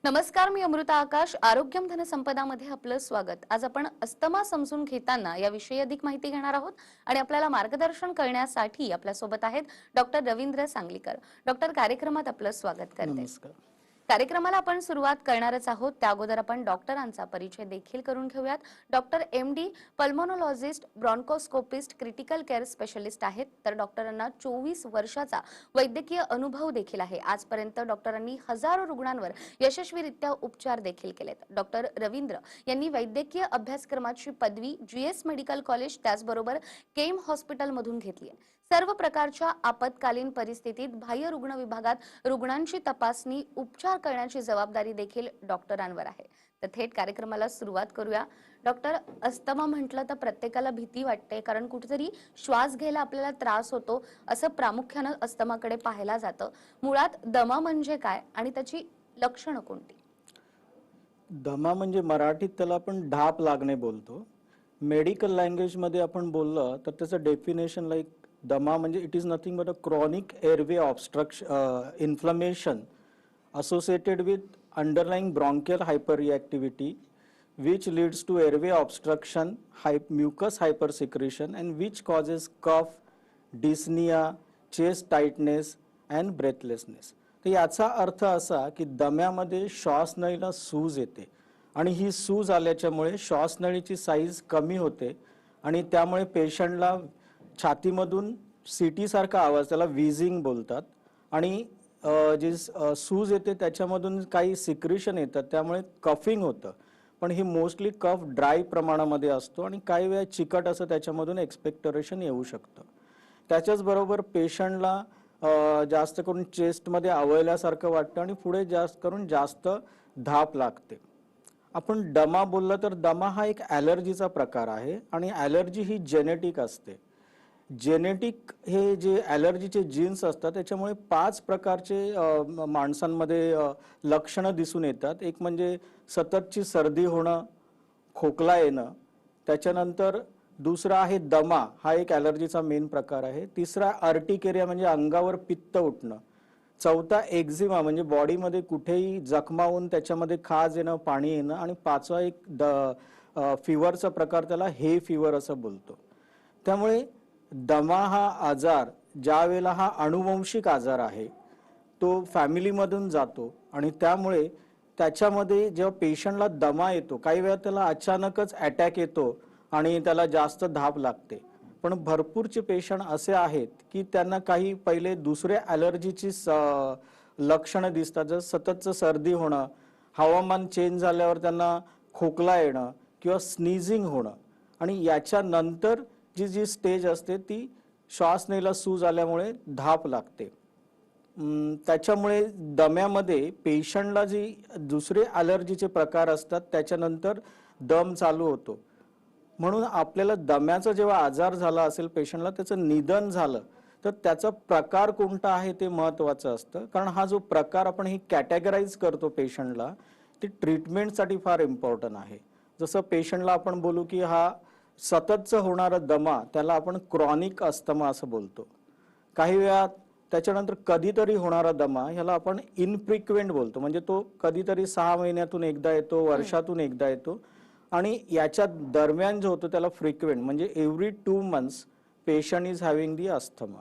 नमस्कार, मी अमृता आकाश. आरोग्यम धनसंपदामध्ये आपलं स्वागत. आज आपण अस्थमा समजून घेताना याविषयी अधिक माहिती घेणार आहोत आणि आपल्याला मार्गदर्शन करण्यासाठी आपल्या सोबत आहेत डॉक्टर रवींद्र सांगलीकर. डॉक्टर, कार्यक्रमात आपलं स्वागत करते. नमस्कार. कार्यक्रमाला आपण सुरुवात करणारच आहोत. त्या अगोदर आपण डॉक्टरांचा परिचय देखील करून घेऊयात. Doctor MD. Pulmonologist, bronchoscopist, critical care specialist आहेत. तर डॉक्टरांना 24 वर्षाचा वैद्यकीय अनुभव देखील आहे. आजपर्यंत डॉक्टरांनी हजारो रुग्णांवर यशस्वीरित्या उपचार देखील केलेत. डॉक्टर रवींद्र यांनी वैद्यकीय अभ्यासक्रमाची पदवी जीएस मेडिकल कॉलेज त्याचबरोबर केम हॉस्पिटलमधून घेतली आहे. सर्व प्रकारच्या आपत्कालीन परिस्थितीत बाह्य रुग्ण विभागात रुग्णांची तपासणी, उपचार करण्याची जबाबदारी देखील डॉक्टरांवर आहे. तर थेट कार्यक्रमाला सुरुवात करूया. डॉक्टर, अस्थमा म्हटलं तर प्रत्येकाला भीती वाटते, कारण कुठेतरी श्वास घ्यायला आपल्याला त्रास होतो, असं प्रामुख्याने अस्थमाकडे पाहायला जातं. मुळात दमा म्हणजे काय आणि त्याची लक्षणं कोणती? दमा म्हणजे मराठीत त्याला आपण ढाप लागणे बोलतो. मेडिकल लँग्वेज मध्ये आपण बोललं तर त्याचं डेफिनेशन लाईक दमा म्हणजे it is nothing but a chronic airway obstruction inflammation associated with underlying bronchial hyperreactivity which leads to airway obstruction, mucus hypersecretion and which causes cough, dyspnea, chest tightness and breathlessness. तर याचा अर्थ असा की दम्यामध्ये श्वासनळीला सूज येते आणि ही सूज आल्याच्यामुळे श्वासनळीची साईज कमी होते आणि त्यामुळे पेशंटला छातीमधून सीटी सारखा आवाज, त्याला व्हीजिंग बोलतात, आणि जी सूज येते त्याच्यामधून काही सिक्रेशन येतात, त्यामुळे कफिंग होतं. पण ही मोस्टली कफ ड्राय प्रमाणामध्ये असतो आणि काही वेळा चिकट असं त्याच्यामधून एक्सपेक्टोरेशन येऊ शकतं. त्याच्याच बरोबर पेशंटला जास्त करून चेस्टमध्ये आवळल्यासारखं वाटतं आणि पुढे जास्त करून जास्त धाप लागते. आपण दमा बोललं तर दमा हा एक ॲलर्जीचा प्रकार आहे आणि ॲलर्जी ही जेनेटिक असते. जेनेटिक हे जे ॲलर्जीचे जीन्स असतात त्याच्यामुळे 5 प्रकारचे माणसांमध्ये लक्षणं दिसून येतात. एक म्हणजे सततची सर्दी होणं, खोकला येणं. त्याच्यानंतर दुसरा आहे दमा, हा एक ॲलर्जीचा मेन प्रकार आहे. तिसरा अर्टिकेरिया म्हणजे अंगावर पित्त उठणं. चौथा एक्झिमा म्हणजे बॉडीमध्ये कुठेही जखमा होऊन त्याच्यामध्ये खाज येणं, पाणी येणं. आणि पाचवा एक फिवरचा प्रकार, त्याला हे फिवर असं बोलतो. त्यामुळे दमा हा आजार ज्या वेळेला हा अनुवंशिक आजार आहे, तो फॅमिलीमधून जातो आणि त्यामुळे त्याच्यामध्ये जेव्हा पेशंटला दमा येतो, काही वेळा त्याला अचानकच अटॅक येतो आणि त्याला जास्त धाप लागते. पण भरपूरचे पेशंट असे आहेत की त्यांना काही पहिले दुसरे ॲलर्जीची लक्षणं दिसतात, जसं सततचं सर्दी होणं, हवामान चेंज झाल्यावर त्यांना खोकला येणं किंवा स्नीझिंग होणं, आणि याच्यानंतर जी जी स्टेज असते ती श्वासनळीला सूज आल्यामुळे धाप लागते. त्याच्यामुळे दम्यामध्ये पेशंटला जी दुसरे ॲलर्जीचे प्रकार असतात त्याच्यानंतर दम चालू होतो. म्हणून आपल्याला दम्याचा जेव्हा आजार झाला असेल पेशंटला, त्याचं निदान झालं तर त्याचा प्रकार कोणता आहे ते महत्त्वाचं असतं. कारण हा जो प्रकार आपण ही कॅटेगराईज करतो पेशंटला, ती ट्रीटमेंटसाठी फार इम्पॉर्टंट आहे. जसं पेशंटला आपण बोलू की हा सततचं होणारा दमा, त्याला आपण क्रॉनिक अस्थमा असं बोलतो. काही वेळा त्याच्यानंतर कधीतरी होणारा दमा, ह्याला आपण इनफ्रिक्वेंट बोलतो. म्हणजे तो कधीतरी 6 महिन्यातून एकदा येतो, वर्षातून एकदा येतो, आणि याच्या दरम्यान जो होतो त्याला फ्रिक्वेंट, म्हणजे every 2 months patient is having the asthma.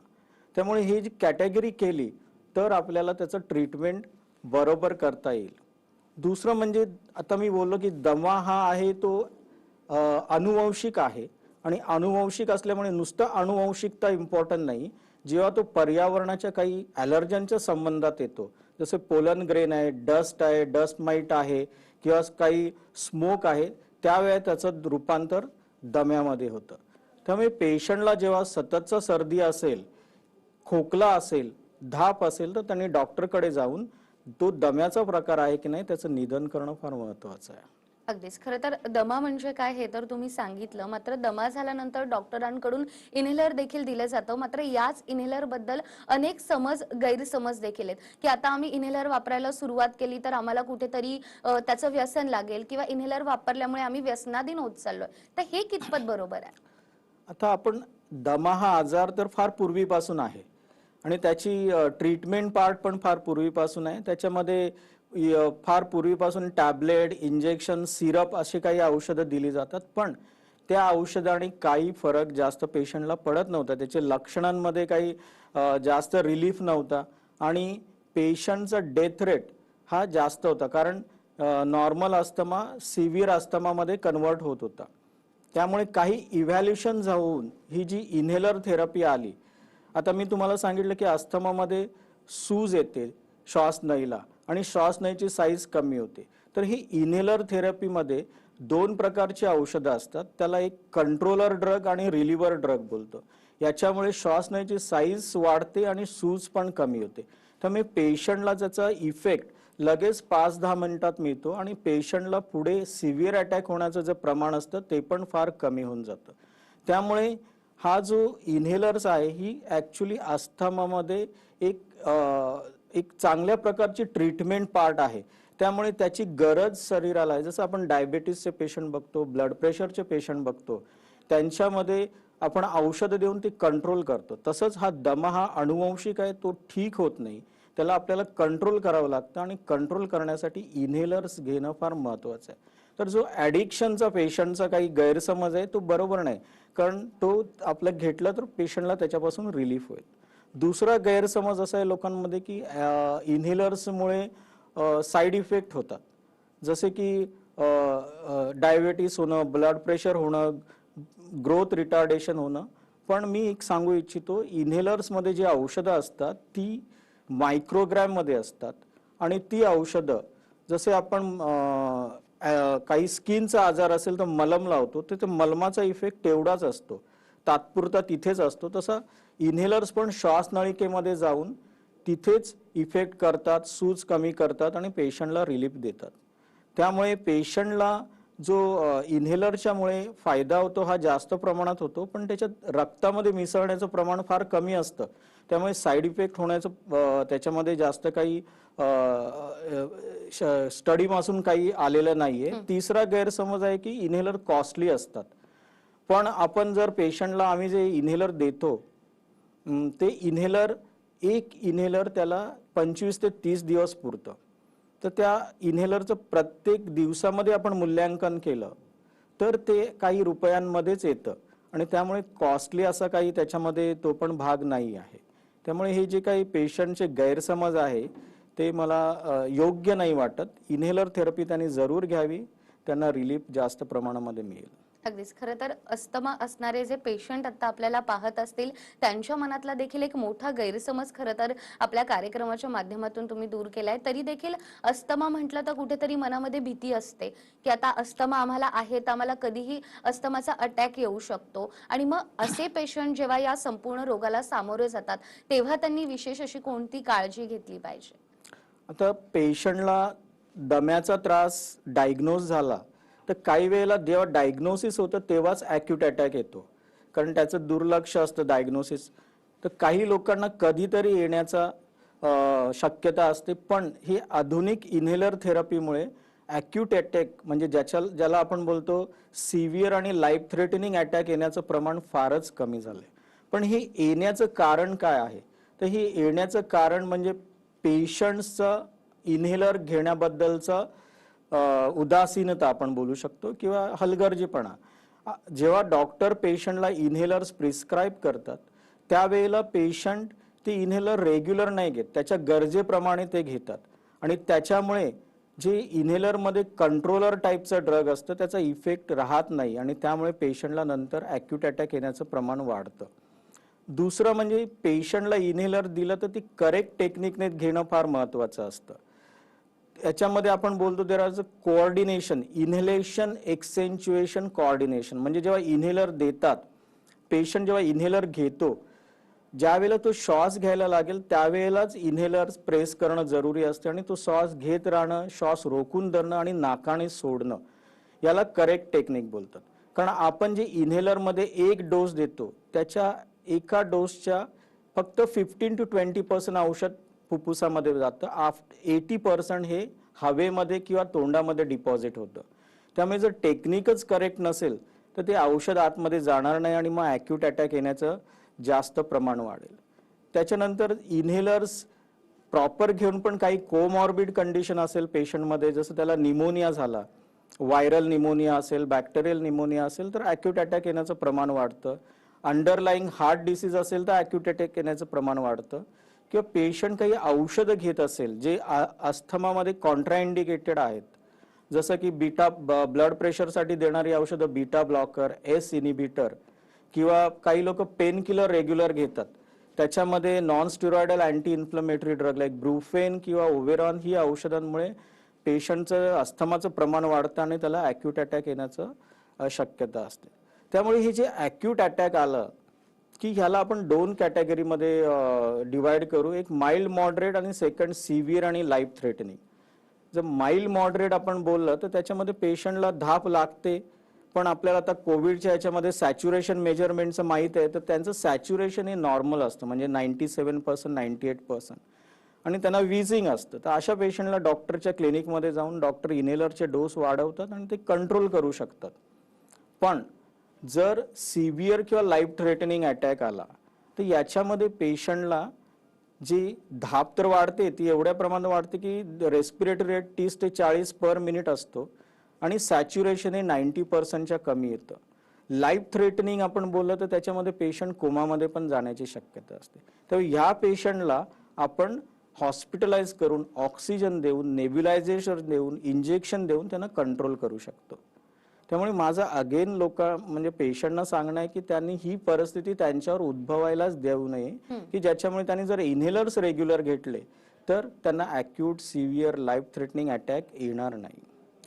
त्यामुळे ही जी कॅटेगरी केली तर आपल्याला त्याचं ट्रीटमेंट बरोबर करता येईल. दुसरं म्हणजे आता मी बोललो की दमा हा आहे तो अनुवंशिक आहे, आणि अनुवंशिक असल्यामुळे नुसतं अनुवंशिकता इम्पॉर्टंट नाही. जेव्हा तो पर्यावरणाच्या काही ॲलर्जनच्या संबंधात येतो, जसे पोलन ग्रेन आहे, डस्ट आहे, डस्ट माईट आहे किंवा काही स्मोक आहे, त्यावेळेस त्याचं रूपांतर दम्यामध्ये होतं. त्यामुळे पेशंटला जेव्हा सततचा सर्दी असेल, खोकला असेल, धाप असेल, तर त्यांनी डॉक्टरकडे जाऊन तो दम्याचा प्रकार आहे की नाही त्याचं निदान करणं फार महत्त्वाचं आहे. अगदीच. खरं तर दमा म्हणजे काय हे तर तुम्ही सांगितलं. मात्र दमा झाल्यानंतर डॉक्टरांकडून इन्हेलर देखील दिलं जातं. मात्र याच इन्हेलर बद्दल अनेक गैरसमज देखील आहेत की आता आम्ही इन्हेलर वापरायला सुरुवात केली तर आम्हाला कुठेतरी त्याचं व्यसन लागेल किंवा इन्हेलर वापरल्यामुळे आम्ही व्यसनाधीन होत चाललोय. तर हे कितपत बरोबर आहे? आता आपण दमा हा आजार तर फार पूर्वीपासून आहे आणि त्याची ट्रीटमेंट पार्ट पण फार पूर्वीपासून आहे. त्याच्यामध्ये फार पूर्वीपासून टॅबलेट, इंजेक्शन, सिरप अशी काही औषधं दिली जातात, पण त्या औषधाने काही फरक जास्त पेशंटला पडत नव्हता. त्याच्या लक्षणांमध्ये काही जास्त रिलीफ नव्हता आणि पेशंटचा डेथ रेट हा जास्त होता, कारण नॉर्मल अस्थमा सिव्हिअर अस्थमामध्ये कन्वर्ट होत होता. त्यामुळे काही इव्हॅल्युशन जाऊन ही जी इन्हेलर थेरपी आली. आता मी तुम्हाला सांगितलं की अस्थमामध्ये सूज येते श्वासनळीला आणि श्वासनळीची साईज कमी होते. तर ही इन्हेलर थेरपीमध्ये दोन प्रकारची औषधं असतात. त्याला एक कंट्रोलर ड्रग आणि रिलीव्हर ड्रग बोलतो. याच्यामुळे श्वासनळीची साईज वाढते आणि सूज पण कमी होते. त्यामुळे पेशंटला त्याचा इफेक्ट लगेच 5-10 मिनिटात मिळतो आणि पेशंटला पुढे सिव्हिअर अटॅक होण्याचं जे प्रमाण असतं ते पण फार कमी होऊन जातं. त्यामुळे हा जो इन्हेलर्स आहे ही ॲक्च्युली अस्थमामध्ये एक चांगल्या प्रकारची ट्रीटमेंट पार्ट आहे. त्यामुळे त्याची गरज शरीराला आहे. जसं आपण डायबिटीसचे पेशंट बघतो, ब्लड प्रेशरचे पेशंट बघतो, त्यांच्यामध्ये आपण औषधं देऊन ते कंट्रोल करतो. तसंच हा दमा हा अनुवंशिक आहे, तो ठीक होत नाही. त्याला आपल्याला कंट्रोल करावं लागतं आणि कंट्रोल करण्यासाठी इन्हेलर्स घेणं फार महत्त्वाचं आहे. तर जो ॲडिक्शनचा पेशंटचा काही गैरसमज आहे तो बरोबर नाही, कारण तो आपलं घेतलं तर पेशंटला त्याच्यापासून रिलीफ होईल. दुसरा गैरसमज असा आहे लोकांमध्ये की इन्हेलर्समुळे साईड इफेक्ट होतात, जसे की डायबिटीस होणं, ब्लड प्रेशर होणं, ग्रोथ रिटार्डेशन होणं. पण मी एक सांगू इच्छितो, इन्हेलर्समध्ये जी औषधं असतात ती मायक्रोग्रॅममध्ये असतात आणि ती औषधं जसे आपण काही स्किनचा आजार असेल तर मलम लावतो, तर ते मलमाचा इफेक्ट तेवढाच असतो, तात्पुरता तिथेच असतो. तसा इन्हेलर्स पण श्वासनळिकेमध्ये जाऊन तिथेच इफेक्ट करतात, सूज कमी करतात आणि पेशंटला रिलीफ देतात. त्यामुळे पेशंटला जो इन्हेलरच्यामुळे फायदा होतो हा जास्त प्रमाणात होतो, पण त्याच्यात रक्तामध्ये मिसळण्याचं प्रमाण फार कमी असतं. त्यामुळे साईड इफेक्ट होण्याचं त्याच्यामध्ये जास्त काही स्टडीपासून काही आलेलं नाहीये. तिसरा गैरसमज आहे की इन्हेलर कॉस्टली असतात. पण आपण जर पेशंटला आम्ही जे इन्हेलर देतो ते एक इन्हेलर त्याला 25 ते 30 दिवस पुरतं. तर त्या इन्हेलरचं प्रत्येक दिवसामध्ये आपण मूल्यांकन केलं तर ते काही रुपयांमध्येच येतं आणि त्यामुळे कॉस्टली असा काही त्याच्यामध्ये तो पण भाग नाही आहे. त्यामुळे हे जे काही पेशंटचे गैरसमज आहे ते मला योग्य नाही वाटत. इन्हेलर थेरपी त्यांनी जरूर घ्यावी, त्यांना रिलीफ जास्त प्रमाणामध्ये मिळेल. अगदीच. खरं तर अस्थमा असणारे जे पेशंट आता आपल्याला पाहत असतील त्यांच्या मनातला देखील एक मोठा गैरसमज खरं तर आपल्या कार्यक्रमाच्या माध्यमातून तुम्ही दूर केलाय. तरी देखील अस्थमा म्हटलं तर कुठेतरी मनामध्ये भीती असते की आता अस्थमा आम्हाला आहे तर आम्हाला कधीही अस्थमाचा अटॅक येऊ शकतो आणि मग असे पेशंट जेव्हा या संपूर्ण रोगाला सामोरे जातात तेव्हा त्यांनी विशेष अशी कोणती काळजी घेतली पाहिजे? आता पेशंटला दम्याचा त्रास डायग्नोज झाला तर काही वेळेला जेव्हा डायग्नोसिस होतं तेव्हाच ॲक्यूट अटॅक येतो, कारण त्याचं दुर्लक्ष असतं डायग्नोसिस. तर काही लोकांना कधीतरी येण्याचा शक्यता असते, पण ही आधुनिक इन्हेलर थेरपीमुळे ॲक्यूट अटॅक म्हणजे ज्याला आपण बोलतो सिव्हिअर आणि लाईफ थ्रेटनिंग अटॅक येण्याचं प्रमाण फारच कमी झालंय. पण हे येण्याचं कारण काय आहे? तर हे येण्याचं कारण म्हणजे पेशंट्सचं इन्हेलर घेण्याबद्दलचं उदासीनता आपण बोलू शकतो किंवा हलगर्जीपणा. जेव्हा डॉक्टर पेशंटला इन्हेलर्स प्रिस्क्राईब करतात त्यावेळेला पेशंट ते इन्हेलर रेग्युलर नाही घेत, त्याच्या गरजेप्रमाणे ते घेतात आणि त्याच्यामुळे जे इन्हेलरमध्ये कंट्रोलर टाईपचं ड्रग असतं त्याचा इफेक्ट राहत नाही आणि त्यामुळे पेशंटला नंतर ॲक्यूट अटॅक येण्याचं प्रमाण वाढतं. दुसरं म्हणजे पेशंटला इन्हेलर दिलं तर ती करेक्ट टेक्निकने घेणं फार महत्त्वाचं असतं. याच्यामध्ये आपण बोलतो there are coordination, inhalation accentuation coordination. म्हणजे जेव्हा इन्हेलर देतात पेशंट, जेव्हा इन्हेलर घेतो ज्यावेळेला तो श्वास घ्यायला लागेल त्यावेळेलाच इन्हेलर प्रेस करणं जरुरी असते आणि तो श्वास घेत राहणं, श्वास रोखून धरणं आणि नाकाने सोडणं याला करेक्ट टेक्निक बोलतात. कारण आपण जे इन्हेलरमध्ये एक डोस देतो त्याच्या एका डोसच्या फक्त 15 to 20% औषध फुफ्फुसामध्ये जातं. 80% हे हवेमध्ये किंवा तोंडामध्ये डिपॉझिट होतं. त्यामुळे जर टेक्निकच करेक्ट नसेल तर ते औषध आतमध्ये जाणार नाही आणि मग ॲक्यूट अटॅक येण्याचं जास्त प्रमाण वाढेल. त्याच्यानंतर इन्हेलर्स प्रॉपर घेऊन पण काही कोमॉर्बिड कंडिशन असेल पेशंटमध्ये, जसं त्याला निमोनिया झाला, व्हायरल निमोनिया असेल, बॅक्टेरियल निमोनिया असेल, तर ॲक्यूट अटॅक येण्याचं प्रमाण वाढतं. अंडरलाईंग हार्ट डिसीज असेल तर ॲक्यूट अटॅक येण्याचं प्रमाण वाढतं. किंवा पेशंट काही औषधं घेत असेल जे अस्थमामध्ये कॉन्ट्राइंडिकेटेड आहेत, जसं की बीटा ब्लड प्रेशरसाठी देणारी औषधं बीटा ब्लॉकर, एस इनिबिटर, किंवा काही लोक पेन किलर रेग्युलर घेतात, त्याच्यामध्ये non स्टिरॉइडल anti inflammatory drug like Brufen किंवा ओवेरॉन, ही औषधांमुळे पेशंटचं अस्थमाचं प्रमाण वाढतं आणि त्याला ॲक्यूट अटॅक येण्याचं शक्यता असते. त्यामुळे हे जे ॲक्यूट अटॅक आलं की ह्याला आपण 2 कॅटेगरीमध्ये डिवाइड करू, एक माइल्ड मॉडरेट आणि सेकंड सिव्हिअर आणि लाईफ थ्रेटनिंग. जर माइल्ड मॉडरेट आपण बोललं तर त्याच्यामध्ये पेशंटला धाप लागते, पण आपल्याला आता कोविडच्या याच्यामध्ये सॅच्युरेशन मेजरमेंटचं माहीत आहे, तर त्यांचं सॅच्युरेशन हे नॉर्मल असतं, म्हणजे 97% 98%, आणि त्यांना विझिंग असतं. तर अशा पेशंटला डॉक्टरच्या क्लिनिकमध्ये जाऊन डॉक्टर इनहेलरचे डोस वाढवतात आणि ते कंट्रोल करू शकतात. पण जर सिव्हिअर किंवा लाईफ थ्रेटनिंग अटॅक आला तर याच्यामध्ये पेशंटला जी धाप तर वाढते, ती एवढ्या प्रमाणात वाढते की रेस्पिरेटरी रेट 30 ते 40 पर मिनिट असतो आणि सॅच्युरेशन हे 90%च्या कमी येतं. लाईफ थ्रेटनिंग आपण बोललं तर त्याच्यामध्ये पेशंट कोमामध्ये पण जाण्याची शक्यता असते. तर ह्या पेशंटला आपण हॉस्पिटलाइज करून ऑक्सिजन देऊन, नेब्युलायझेशन देऊन, इंजेक्शन देऊन त्यांना कंट्रोल करू शकतो. त्यामुळे माझं अगेन म्हणजे पेशंटना सांगणं आहे की त्यांनी ही परिस्थिती त्यांच्यावर उद्भवायलाच देऊ नये, की ज्याच्यामुळे त्यांनी जर इनहेलर्स रेग्युलर घेतले तर त्यांना acute severe life threatening attack येणार नाही.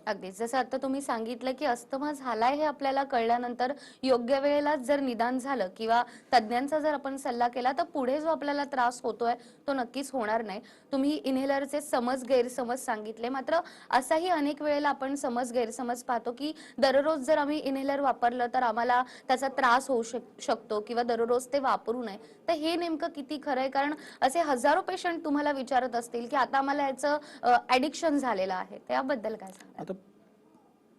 अगदीच. जसं आता तुम्ही सांगितलं की अस्थमा झालाय हे आपल्याला कळल्यानंतर योग्य वेळेला जर निदान झालं किंवा तज्ज्ञांचा जर आपण सल्ला केला तर पुढे जो आपल्याला त्रास होतोय तो नक्कीच होणार नाही. तुम्ही इन्हेलरचे समज गैरसमज सांगितले, मात्र असाही अनेक वेळेला आपण समज गैरसमज पाहतो की दररोज जर आम्ही इन्हेलर वापरलं तर आम्हाला त्याचा त्रास होऊ शकतो किंवा दररोज ते वापरू नये. तर हे नेमकं किती खरं आहे? कारण असे हजारो पेशंट तुम्हाला विचारत असतील की आता आम्हाला याचं ॲडिक्शन झालेलं आहे, त्याबद्दल काय सांगाल? आता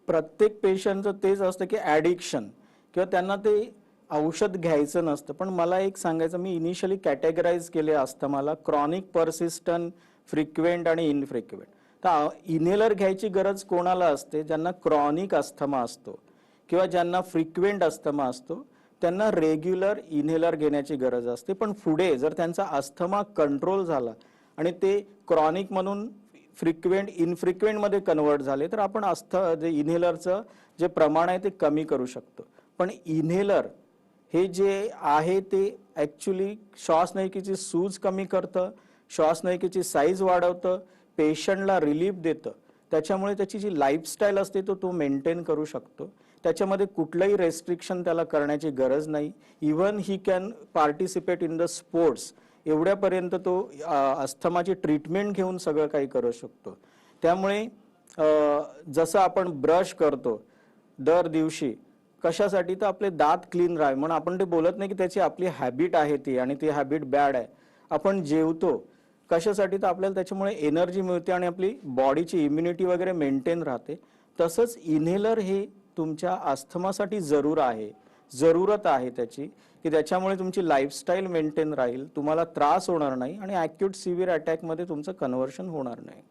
प्रत्येक पेशंटचं तेच असतं की ॲडिक्शन किंवा त्यांना ते औषध घ्यायचं नसतं. पण मला एक सांगायचं, मी इनिशियली कॅटेगराईज केले अस्थमाला क्रॉनिक, पर्सिस्टंट, फ्रिक्वेंट आणि इनफ्रिक्वेंट. तर इन्हेलर घ्यायची गरज कोणाला असते? ज्यांना क्रॉनिक अस्थमा असतो किंवा ज्यांना फ्रिक्वेंट अस्थमा असतो त्यांना रेग्युलर इन्हेलर घेण्याची गरज असते. पण पुढे जर त्यांचा अस्थमा कंट्रोल झाला आणि ते क्रॉनिक म्हणून फ्रिक्वेंट इनफ्रिक्वेंटमध्ये कन्वर्ट झाले तर आपण जे इन्हेलरचं जे प्रमाण आहे ते कमी करू शकतो. पण इन्हेलर हे जे आहे ते ॲक्च्युली श्वासनलिकेची सूज कमी करतं, श्वासनलिकेची साईज वाढवतं, पेशंटला रिलीफ देतं. त्याच्यामुळे त्याची जी लाईफस्टाईल असते तो मेंटेन करू शकतो. त्याच्यामध्ये कुठलंही रेस्ट्रिक्शन त्याला करण्याची गरज नाही. Even he can participate in the sports, एवढ्यापर्यंत तो अस्थमाची ट्रीटमेंट घेऊन सगळं काही करू शकतो. त्यामुळे जसं आपण ब्रश करतो दर दिवशी कशासाठी, तर आपले दात क्लीन राहावे म्हणून. आपण ते बोलत नाही की त्याची आपली हॅबिट आहे ती आणि ती हॅबिट बॅड आहे. आपण जेवतो कशासाठी, तर आपल्याला त्याच्यामुळे एनर्जी मिळते आणि आपली बॉडीची इम्युनिटी वगैरे मेंटेन राहते. तसंच इन्हेलर हे तुमच्या अस्थमासाठी जरूरत आहे त्याची, की त्याच्यामुळे तुमची लाईफस्टाईल मेंटेन राहील, तुम्हाला त्रास होणार नाही आणि ॲक्यूट सिव्हिअर अटॅकमध्ये तुमचं कन्व्हर्शन होणार नाही.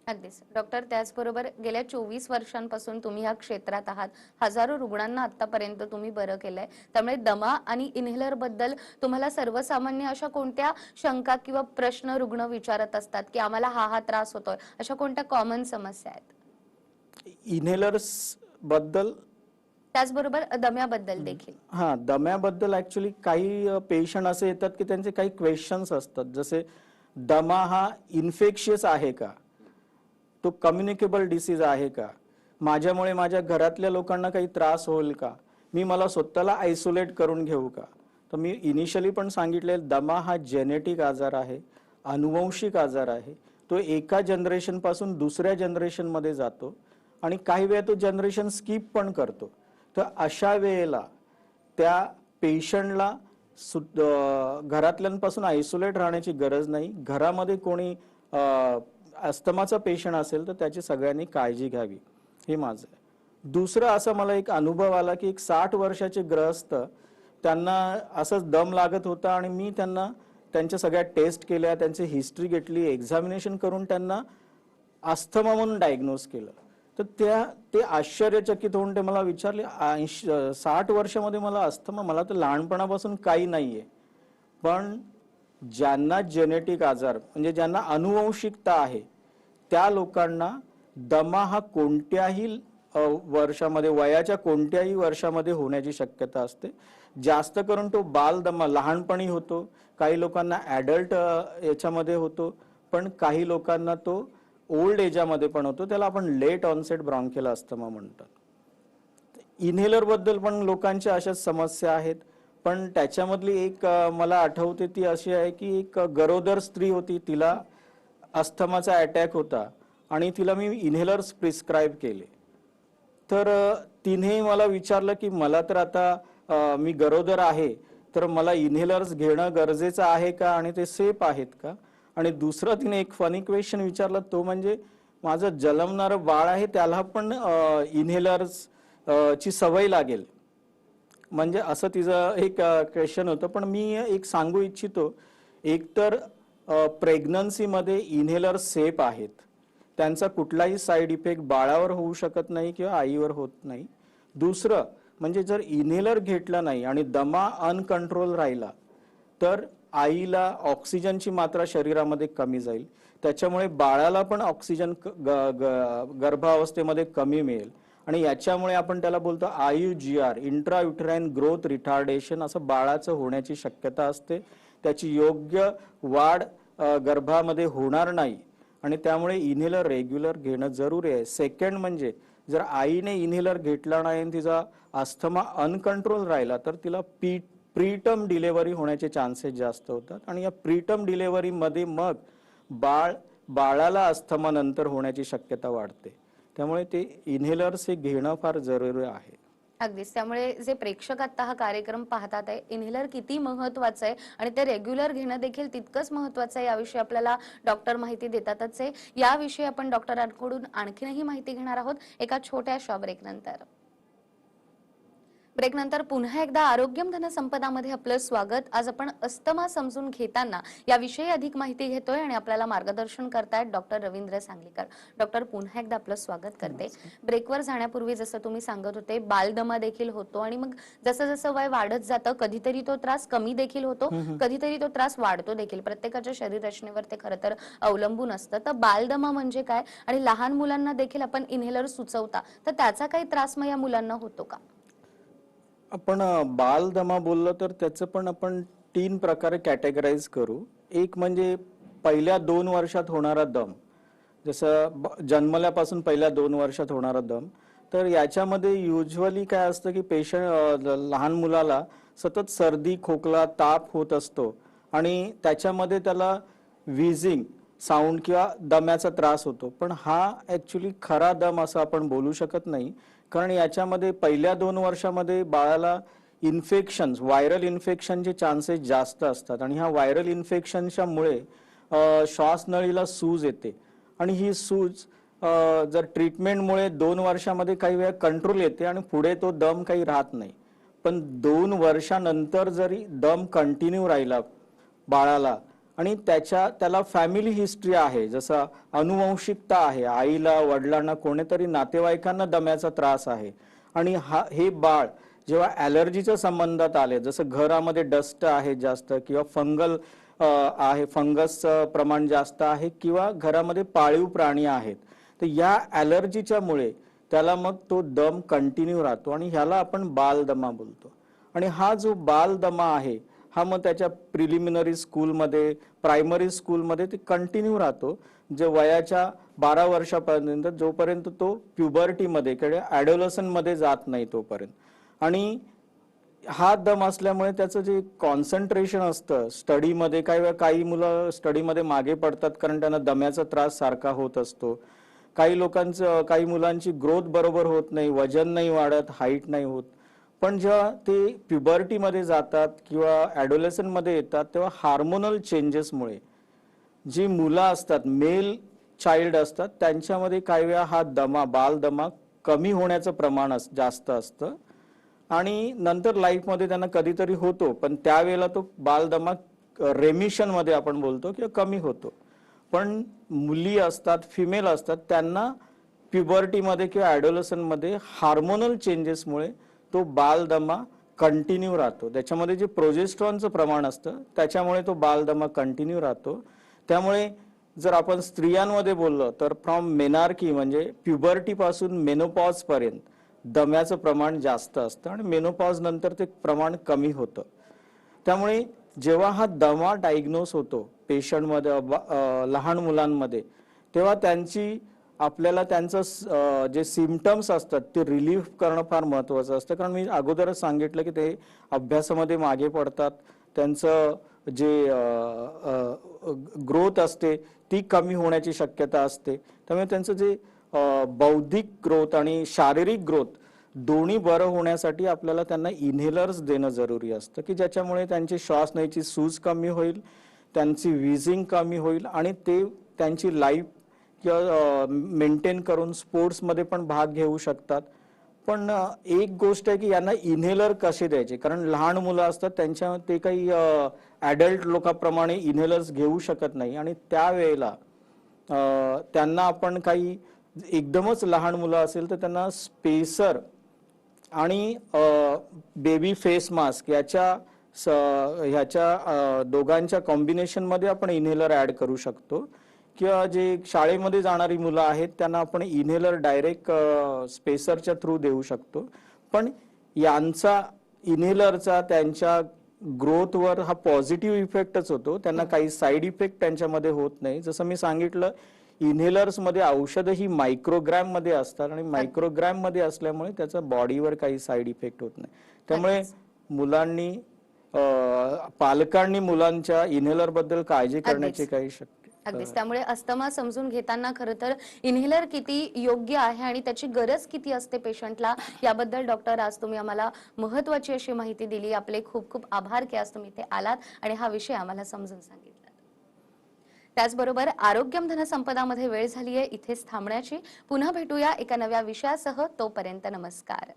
अगदीच डॉक्टर. त्याचबरोबर गेल्या 24 वर्षांपासून तुम्ही या क्षेत्रात आहात. हजारो रुग्णांना आतापर्यंत तुम्ही बरं केलंय. त्यामुळे दमा आणि इन्हेलर बद्दल तुम्हाला सर्वसामान्य अशा कोणत्या शंका किंवा प्रश्न रुग्ण विचारत असतात की आम्हाला हा त्रास होतोय, अशा कोणत्या कॉमन समस्या आहेत? इन्हेलर्स बद्दल, त्याचबरोबर दम्याबद्दल देखील. दम्याबद्दल ॲक्च्युली काही पेशंट असे येतात की त्यांचे काही क्वेश्चन्स असतात, जसे दमा हा इन्फेक्शियस आहे का, तो कम्युनिकेबल डिसीज आहे का, माझ्यामुळे माझ्या घरातल्या लोकांना काही त्रास होईल का, मी मला स्वतःला आयसोलेट करून घेऊ का. तर मी इनिशियली पण सांगितले, दमा हा जेनेटिक आजार आहे, अनुवंशिक आजार आहे. तो एका जनरेशन पासून दुसऱ्या जनरेशनमध्ये जातो आणि काही वेळा तो जनरेशन स्किप पण करतो. तर अशा वेळेला त्या पेशंटला घरातल्यांपासून आयसोलेट राहण्याची गरज नाही. घरामध्ये कोणी अस्थमाचा पेशंट असेल तर त्याची सगळ्यांनी काळजी घ्यावी, हे माझं आहे. दुसरं असं मला एक अनुभव आला की एक 60 वर्षाचे ग्रहस्थ, त्यांना असंच दम लागत होता आणि मी त्यांना त्यांच्या सगळ्या टेस्ट केल्या, त्यांची हिस्ट्री घेतली, एक्झामिनेशन करून त्यांना अस्थमा म्हणून डायग्नोज केलं. तर ते आश्चर्यचकित होऊन ते मला विचारले, 60 वर्षामध्ये मला अस्थमा, मला तर लहानपणापासून काही नाहीये. पण ज्यांना जेनेटिक आजार म्हणजे ज्यांना अनुवंशिकता आहे त्या लोकांना दमा हा कोणत्याही वर्षामध्ये, वयाच्या कोणत्याही वर्षामध्ये होण्याची शक्यता असते. जास्त करून तो बालदमा लहानपणी होतो, काही लोकांना ॲडल्ट याच्यामध्ये होतो, पण काही लोकांना तो ओल्ड एजामध्ये पण होतो. त्याला आपण लेट ऑनसेट ब्रॉन्कियल अस्थमा म्हणतात. इन्हेलर बद्दल पण लोकांच्या अशाच समस्या आहेत. पण त्याच्यामधली एक मला आठवते ती अशी आहे की एक गरोदर स्त्री होती, तिला अस्थमाचा अटॅक होता आणि तिला मी इन्हेलर्स प्रिस्क्राईब केले. तर तिने मला विचारलं की मला तर आता मी गरोदर आहे, तर मला इन्हेलर्स घेणं गरजेचं आहे का आणि ते सेफ आहेत का. आणि दुसरं तिने एक फनी क्वेश्चन विचारला, तो म्हणजे माझं जन्मणारं बाळ आहे त्याला पण इन्हेलर्स ची सवय लागेल, म्हणजे असं तिचं एक क्वेश्चन होतं. पण मी एक सांगू इच्छितो, एकतर प्रेग्नन्सीमध्ये इन्हेलर सेफ आहेत, त्यांचा कुठलाही साईड इफेक्ट बाळावर होऊ शकत नाही किंवा आईवर होत नाही. दुसरं म्हणजे जर इन्हेलर घेतला नाही आणि दमा अनकंट्रोल राहिला तर आईला ऑक्सिजनची मात्रा शरीरामध्ये कमी जाईल, त्याच्यामुळे बाळाला पण ऑक्सिजन गर्भावस्थेमध्ये कमी मिळेल आणि याच्यामुळे आपण त्याला बोलतो IUGR, इंट्रायुटेराइन ग्रोथ रिटार्डेशन, असं बाळाचं होण्याची शक्यता असते. त्याची योग्य वाढ गर्भामध्ये होणार नाही आणि त्यामुळे इन्हेलर रेग्युलर घेणं जरुरी आहे. सेकंड म्हणजे जर आईने इन्हेलर घेतला नाही आणि तिचा अस्थमा अनकंट्रोल राहिला तर तिला प्रीटर्म डिलेव्हरी होण्याचे चान्सेस जास्त होतात आणि या प्रीटर्म डिलेव्हरीमध्ये मग बाळाला अस्थमा नंतर होण्याची शक्यता वाढते. त्यामुळे ते इन्हेलर्स हे घेणं फार जरुरी आहे. अगदीच. त्यामुळे जे प्रेक्षक आता हा कार्यक्रम पाहतात आहे, इन्हेलर किती महत्वाचं आहे आणि ते रेग्युलर घेणं देखील तितकंच महत्वाचं आहे, याविषयी आपल्याला डॉक्टर माहिती देतातच आहे. याविषयी आपण डॉक्टरांकडून आणखीनही माहिती घेणार आहोत एका छोट्याशा ब्रेकनंतर. ब्रेकनंतर पुन्हा एकदा आरोग्यम धनसंपदामध्ये आपलं स्वागत. आज आपण अस्थमा समजून घेताना याविषयी अधिक माहिती घेतोय आणि आपल्याला मार्गदर्शन करतायत डॉक्टर रवींद्र सांगलीकर. डॉक्टर, पुन्हा एकदा आपलं स्वागत करते. ब्रेकवर जाण्यापूर्वी जसं तुम्ही सांगत होते, बालदमा देखील होतो आणि मग जसं जसं वय वाढत जातं कधीतरी तो त्रास कमी देखील होतो, कधीतरी तो त्रास वाढतो देखील. प्रत्येकाच्या शरीर रचनेवर ते खरं तर अवलंबून असतं. तर बालदमा म्हणजे काय आणि लहान मुलांना देखील आपण इन्हेलर सुचवता, तर त्याचा काही त्रास मग या मुलांना होतो का? आपण बालदमा बोललो तर त्याचं पण आपण 3 प्रकारे कॅटेगराईज करू. एक म्हणजे पहिल्या 2 वर्षात होणारा दम, जसं जन्मल्यापासून पहिल्या 2 वर्षात होणारा दम. तर याच्यामध्ये युजली काय असतं की लहान मुलाला सतत सर्दी, खोकला, ताप होत असतो आणि त्याच्यामध्ये त्याला व्हीजिंग साऊंड किंवा दम्याचा त्रास होतो. पण हा ऍक्च्युली खरा दम असं आपण बोलू शकत नाही, कारण याच्यामध्ये पहिल्या 2 वर्षामध्ये बाळाला इन्फेक्शन्स, व्हायरल इन्फेक्शनचे चान्सेस जास्त असतात आणि ह्या व्हायरल इन्फेक्शनच्या मुळे श्वासनळीला सूज येते आणि ही सूज जर ट्रीटमेंटमुळे 2 वर्षामध्ये काही वेळा कंट्रोल येते आणि पुढे तो दम काही राहत नाही. पण 2 वर्षानंतर जरी दम कंटिन्यू राहिला बाळाला आणि त्याला फॅमिली हिस्ट्री आहे, जसं अनुवंशिकता आहे, आईला, वडिलांना, कोणीतरी नातेवाईकांना दम्याचा त्रास आहे आणि हे बाळ जेव्हा ॲलर्जीच्या संबंधात आले, जसं घरामध्ये डस्ट आहे जास्त किंवा आहे, फंगसचं प्रमाण जास्त आहे किंवा घरामध्ये पाळीव प्राणी आहेत, तर या ॲलर्जीच्या मुळे त्याला मग तो दम कंटिन्यू राहतो आणि ह्याला आपण बालदमा बोलतो. आणि हा जो बालदमा आहे हा मग त्याच्या प्रिलिमिनरी स्कूलमध्ये, प्रायमरी स्कूलमध्ये ते कंटिन्यू राहतो, जे वयाच्या 12 वर्षापर्यंत, जोपर्यंत तो प्युबर्टीमध्ये किंवा ॲडोलसनमध्ये जात नाही तोपर्यंत. आणि हा दम असल्यामुळे त्याचं जे कॉन्सन्ट्रेशन असतं स्टडीमध्ये, काही मुलं स्टडीमध्ये मागे पडतात कारण त्यांना दम्याचा त्रास सारखा होत असतो. काही मुलांची ग्रोथ बरोबर होत नाही, वजन नाही वाढत, हाईट नाही होत. पण जेव्हा ते प्युबर्टीमध्ये जातात किंवा ॲडोलेसनमध्ये येतात तेव्हा हार्मोनल चेंजेसमुळे जी मुलं असतात, मेल चाइल्ड असतात, त्यांच्यामध्ये काही वेळा हा बालदमा कमी होण्याचं प्रमाण जास्त असतं आणि नंतर लाईफमध्ये त्यांना कधीतरी होतो, पण त्यावेळेला तो बालदमा रेमिशन मध्ये आपण बोलतो किंवा कमी होतो. पण मुली असतात, फिमेल असतात, त्यांना प्युबर्टीमध्ये किंवा ॲडोलसन मध्ये हार्मोनल चेंजेसमुळे तो बालदमा कंटिन्यू राहतो. त्याच्यामध्ये जे प्रोजेस्ट्रॉनचं प्रमाण असतं त्याच्यामुळे तो बालदमा कंटिन्यू राहतो. त्यामुळे जर आपण स्त्रियांमध्ये बोललो तर फ्रॉम मेनार्की म्हणजे प्युबर्टी पासून मेनोपॉज पर्यंत दम्याचं प्रमाण जास्त असतं आणि मेनोपॉज नंतर ते प्रमाण कमी होतं. त्यामुळे जेव्हा हा दमा डायग्नोस होतो पेशंटमध्ये, लहान मुलांमध्ये, तेव्हा आपल्याला त्यांचं जे सिम्पटम्स असतात ते रिलीफ करणं फार महत्त्वाचं असतं. कारण मी अगोदरच सांगितलं की ते अभ्यासामध्ये मागे पडतात, त्यांचं जे ग्रोथ असते ती कमी होण्याची शक्यता असते. त्यामुळे त्यांचं जे बौद्धिक ग्रोथ आणि शारीरिक ग्रोथ दोन्ही बरं होण्यासाठी आपल्याला त्यांना इन्हेलर्स देणं जरुरी असतं की ज्याच्यामुळे त्यांची श्वास घ्यायची सूज कमी होईल, त्यांची विझिंग कमी होईल आणि ते त्यांची लाईफ किंवा मेंटेन करून स्पोर्ट्समध्ये पण भाग घेऊ शकतात. पण एक गोष्ट आहे की यांना इन्हेलर कसे द्यायचे, कारण लहान मुलं असतात त्यांच्या ते काही ॲडल्ट लोकांप्रमाणे इन्हेलर्स घेऊ शकत नाही आणि त्यावेळेला त्यांना आपण काही एकदमच लहान मुलं असेल तर त्यांना स्पेसर आणि बेबी फेस मास्क ह्याच्या दोघांच्या कॉम्बिनेशनमध्ये आपण इन्हेलर ॲड करू शकतो. किंवा जे शाळेमध्ये जाणारी मुलं आहेत त्यांना आपण इन्हेलर डायरेक्ट स्पेसरच्या थ्रू देऊ शकतो. पण यांचा इन्हेलरचा त्यांच्या ग्रोथवर हा पॉझिटिव्ह इफेक्टच होतो, त्यांना काही साईड इफेक्ट त्यांच्यामध्ये होत नाही. जसं मी सांगितलं, इन्हेलर्स मध्ये औषधं ही मायक्रोग्रॅम मध्ये असतात आणि मायक्रोग्रॅम मध्ये असल्यामुळे त्याचा बॉडीवर काही साईड इफेक्ट होत नाही. त्यामुळे मुलांनी पालकांनी मुलांच्या इन्हेलर बद्दल काळजी करण्याची काही अगदीच. त्यामुळे अस्थमा समजून घेताना खरं तर इन्हेलर किती योग्य आहे आणि त्याची गरज किती असते पेशंटला, याबद्दल डॉक्टर आज तुम्ही आम्हाला महत्त्वाची अशी माहिती दिली. आपले खूप खूप आभार की आज तुम्ही इथे आलात आणि हा विषय आम्हाला समजून सांगितला. त्याचबरोबर आरोग्यम धनसंपदामध्ये वेळ झालीये इथेच थांबण्याची. पुन्हा भेटूया एका नव्या विषयासह. तोपर्यंत नमस्कार.